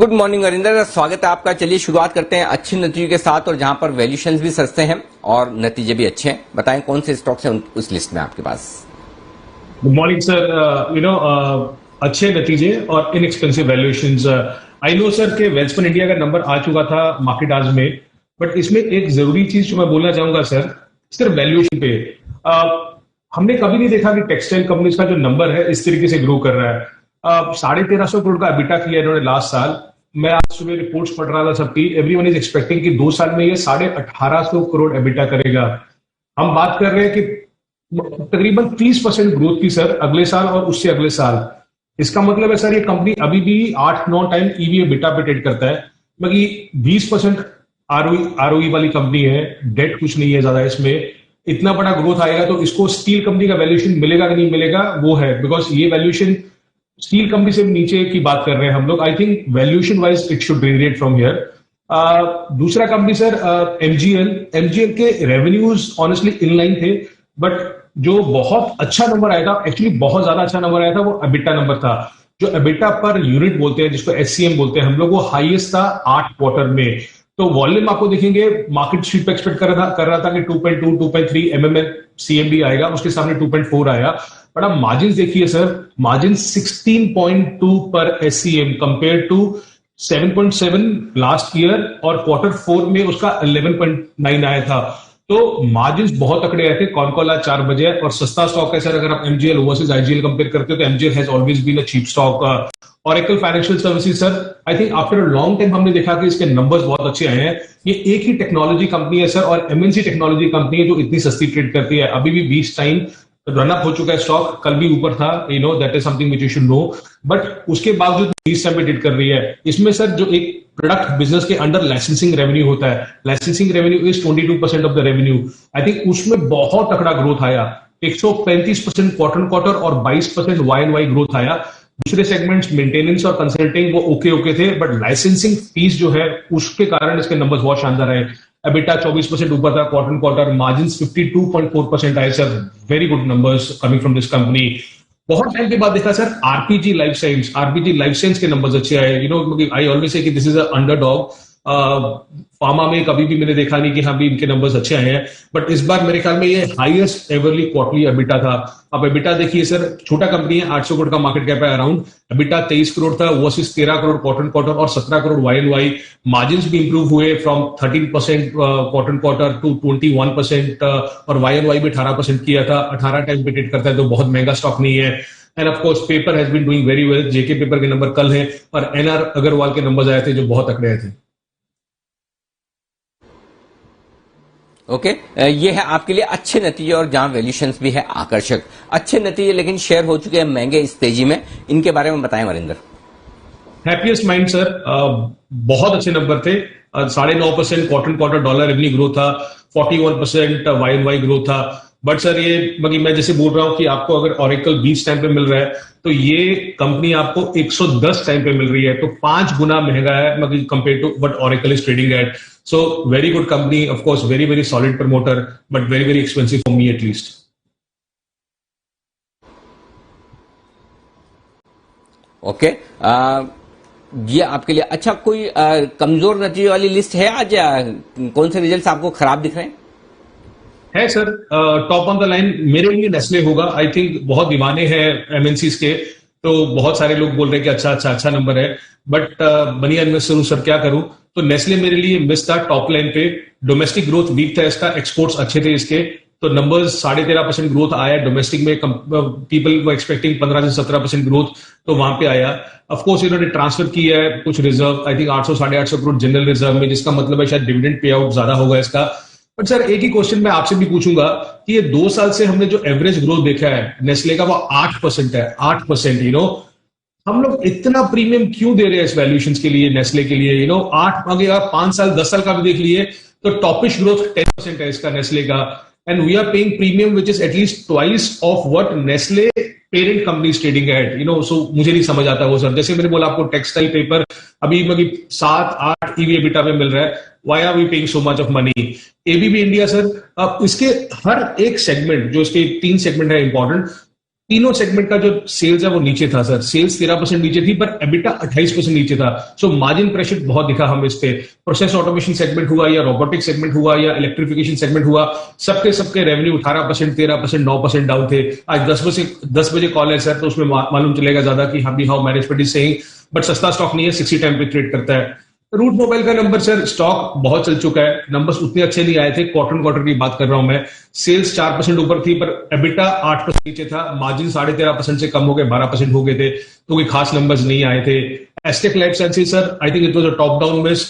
Good morning Arinder, स्वागत है आपका। चलिए शुरुआत करते हैं अच्छे नतीजों के साथ और जहां पर वैल्यूएशंस भी सस्ते हैं और नतीजे भी अच्छे हैं। बताएं कौन से स्टॉक्स हैं उस लिस्ट में आपके पास। Good morning sir. अच्छे नतीजे और inexpensive valuations. I know sir के वेल्सपन इंडिया का नंबर आ चुका था मार्केट आज में, बट इसमें एक जरूरी चीज जो मैं बोलना चाहूंगा सर, सिर्फ वैल्यूएशन पे हमने कभी नहीं देखा कि टेक्सटाइल कंपनीज का जो नंबर है इस तरीके से ग्रो कर रहा है। 1350 करोड़ का एबिटा किया इन्होंने लास्ट साल। मैं आज सुबह रिपोर्ट्स पढ़ रहा था सबकी, एवरीवन इज एक्सपेक्टिंग कि 2 साल में ये 1850 करोड़ एबिटा करेगा। हम बात कर रहे हैं कि तकरीबन 30% ग्रोथ की सर अगले साल और उससे अगले साल। इसका मतलब है सर ये कंपनी अभी भी 8-9 टाइम ईवी एबिटा पे ट्रेड करता है, बाकी 20% आरओई वाली कंपनी है, डेट कुछ नहीं है ज्यादा इसमें। इतना बड़ा ग्रोथ आएगा तो इसको स्टील कंपनी का वैल्यूएशन मिलेगा कि नहीं मिलेगा वो है, बिकॉज ये वैल्यूएशन स्टील कंपनी से नीचे की बात कर रहे हैं हम लोग। I think valuation wise it should rate from here. दूसरा कंपनी सर एमजीएल के रेवेन्यूज ऑनेस्टली इनलाइन थे, बट जो बहुत अच्छा नंबर आया था, एक्चुअली बहुत ज्यादा अच्छा नंबर आया था, वो एबिटा नंबर था। जो एबिटा पर यूनिट बोलते हैं, जिसको एचसीएम बोलते हैं हम लोग, वो हाईएस्ट था 8 क्वार्टर में। तो वॉल्यूम आपको देखेंगे मार्केट स्ट्रीट पे एक्सपेक्ट कर रहा था कि 2.2 2.3 एमएमएल सीएमडी आएगा, उसके सामने 2.4 आया। बट आप मार्जिन देखिए सर, मार्जिन 16.2 पर SCM compare to 7.7 last year, और Q4 में उसका 11.9 आया था। तो मार्जिन बहुत तकड़े आए थे। कॉनकॉल 4 बजे और सस्ता स्टॉक है सर। अगर आप एमजीएल वर्सेस आईजीएल कंपेयर करते हो तो MGL has always been a cheap stock. Oracle financial services sir, I think after a long time हमने देखा कि इसके नंबर्स बहुत अच्छे आए हैं। ये एक ही टेक्नोलॉजी कंपनी है सर, और एमएनसी टेक्नोलॉजी कंपनी है जो इतनी सस्ती ट्रेड करती है। अभी भी 20 टाइम रन अप हो चुका है स्टॉक, कल भी ऊपर था, you know that is something which you should know. But उसके बावजूद 20 टाइम पे ट्रेड कर रही है। इसमें सर जो एक प्रोडक्ट बिजनेस के अंडर लाइसेंसिंग रेवेन्यू होता है, licensing revenue is 22% of the revenue. I think उसमें बहुत तकड़ा ग्रोथ आया, 135% क्वार्टर और 22% वाई ग्रोथ आया। दूसरे सेगमेंट्स मेंटेनेंस और कंसल्टिंग वो ओके थे, बट लाइसेंसिंग फीस जो है उसके कारण इसके नंबर्स बहुत शानदार है। एबिटा 24% ऊपर था क्वार्टर, मार्जिन 52.4% आए sir. Very good numbers coming from this company. बहुत टाइम के बाद देखा सर आरपीजी लाइफ साइंस के नंबर्स अच्छे आए। You know I always say कि this is a underdog. Pharma में कभी भी मैंने देखा नहीं कि हाँ भी इनके नंबर्स अच्छे आए हैं, बट इस बार मेरे ख्याल में ये हाईएस्ट एवरली क्वार्टरली एबिटा था। अब एबिटा देखिए सर, छोटा कंपनी है, 800 करोड़ का मार्केट कैप है अराउंड। एबिटा 23 करोड़ था वर्सेस 13 करोड़ क्वार्टर और 17 करोड़ वाई। मार्जिन भी इंप्रूव हुए फ्रॉम 13% क्वार्टर टू 21%, और वाई भी 18% किया था। 18 टाइम पे ट्रेड करता है तो बहुत महंगा स्टॉक नहीं है। And of course paper has been doing very well. JK paper के नंबर कल हैं और एनआर अग्रवाल के नंबर आए थे जो बहुत तकड़े आए थे। ओके, ये है आपके लिए अच्छे नतीजे और जहां वैल्यूएशंस भी है आकर्षक। अच्छे नतीजे लेकिन शेयर हो चुके हैं महंगे इस तेजी में, इनके बारे में बताएं वरिंदर। हैप्पीएस्ट माइंड सर, बहुत अच्छे नंबर थे। 9.5% क्वार्टर डॉलर रेवेन्यू ग्रोथ था, 41% वाई ग्रोथ था। बट सर ये मैं जैसे बोल रहा हूं कि आपको अगर Oracle 20 टाइम पे मिल रहा है तो ये कंपनी आपको 110 टाइम पे मिल रही है, तो 5 गुना महंगा है compare to what Oracle is trading at. So very good company, of course very very solid promoter, but very very expensive for me at least. Okay, ये आपके लिए अच्छा। कोई कमजोर नतीजे वाली लिस्ट है आज, कौन से रिजल्ट्स आपको खराब दिख रहे हैं? है sir, top on the line मेरे लिए नेस्ले होगा। आई थिंक बहुत दीवाने हैं एमएनसीज के, तो बहुत सारे लोग बोल रहे हैं कि अच्छा नंबर है, बट बनिया इन्वेस्टर हूं सर, क्या करूं। तो नेस्ले मेरे लिए मिस था टॉप लाइन पे। डोमेस्टिक ग्रोथ वीक था इसका, एक्सपोर्ट्स अच्छे थे इसके, तो नंबर्स 13.5% ग्रोथ आया डोमेस्टिक में। पीपल वो एक्सपेक्टिंग 15 से 17% ग्रोथ, तो वहां पे आया। ऑफकोर्स इन्होंने ट्रांसफर किया है कुछ reserve, I think 800-850 crore general reserve में, जिसका मतलब है शायद डिविडेंड पे आउट ज्यादा होगा इसका। बट सर एक ही क्वेश्चन मैं आपसे भी पूछूंगा कि ये 2 साल से हमने जो एवरेज ग्रोथ देखा है नेस्ले का वो 8% है। 8%, यू नो हम लोग इतना प्रीमियम क्यों दे रहे हैं इस वैल्यूएशंस के लिए, नेस्ले के लिए? यू नो 8, अगर आप 5 साल 10 साल का भी देख लिए तो टॉपिश ग्रोथ 10% है इसका नेस्ले का, and we are paying premium which is at least twice of what Nestle parent company trading at. You know so मुझे नहीं समझ आता वो सर। जैसे मैंने बोला आपको टेक्सटाइल पेपर अभी 7-8 ईवी एबिटा में मिल रहा है, why are we paying so much of money? ABB India sir, अब इसके हर एक सेगमेंट, जो इसके 3 सेगमेंट है इंपॉर्टेंट, तीनों सेगमेंट का जो सेल्स है वो नीचे था सर। सेल्स 13% नीचे थी पर एबिटा 28% नीचे था। सो मार्जिन प्रेशर बहुत दिखा हमें इस पे। प्रोसेस ऑटोमेशन सेगमेंट हुआ या रोबोटिक सेगमेंट हुआ या इलेक्ट्रिफिकेशन सेगमेंट हुआ, सबके रेवेन्यू 18%, 13%, 9% डाउन थे। आज 10 बजे कॉल है सर, तो उसमें मालूम चलेगा ज्यादा कि हाँ भी how management is saying, but सस्ता स्टॉक नहीं है, 60 टाइम पे ट्रेड करता है। रूट मोबाइल का नंबर सर, स्टॉक बहुत चल चुका है, नंबर्स उतने अच्छे नहीं आए थे। क्वार्टर की बात कर रहा हूं मैं। सेल्स 4% ऊपर थी पर एबिटा 8% नीचे था। मार्जिन 13.5% से कम हो गए, 12% हो गए थे, तो कोई खास नंबर्स नहीं आए थे। Asterisk life sciences sir, I think it was a top down miss,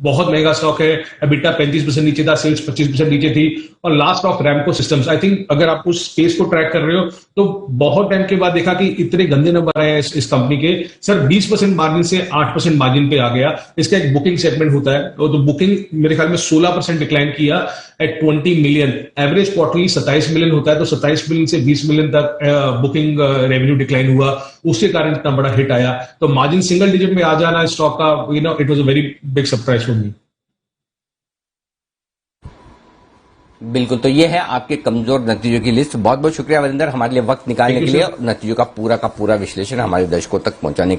बहुत महंगा स्टॉक है। एबिटा 35% नीचे था, सेल्स 25% नीचे थी। और last stock Ramco systems, I think अगर आप उस स्पेस को ट्रैक कर रहे हो तो बहुत टाइम के बाद देखा कि इतने गंदे नंबर आए हैं इस कंपनी के सर। 20% मार्जिन से 8% मार्जिन पे आ गया। इसका एक बुकिंग सेगमेंट होता है, तो बुकिंग मेरे ख्याल में 16% डिक्लाइन किया at 20 million. Average quarterly 27 million होता है, तो 27 मिलियन से 20 मिलियन तक बुकिंग रेवेन्यू डिक्लाइन हुआ, उसके कारण इतना बड़ा हिट आया। तो मार्जिन सिंगल डिजिट में आ जाना स्टॉक का, it was a very big surprise for me. बिल्कुल, तो ये है आपके कमजोर नतीजों की लिस्ट। बहुत बहुत शुक्रिया वरिंदर, हमारे लिए वक्त निकालने के लिए, नतीजों का पूरा विश्लेषण हमारे दर्शकों तक पहुंचाने के लिए।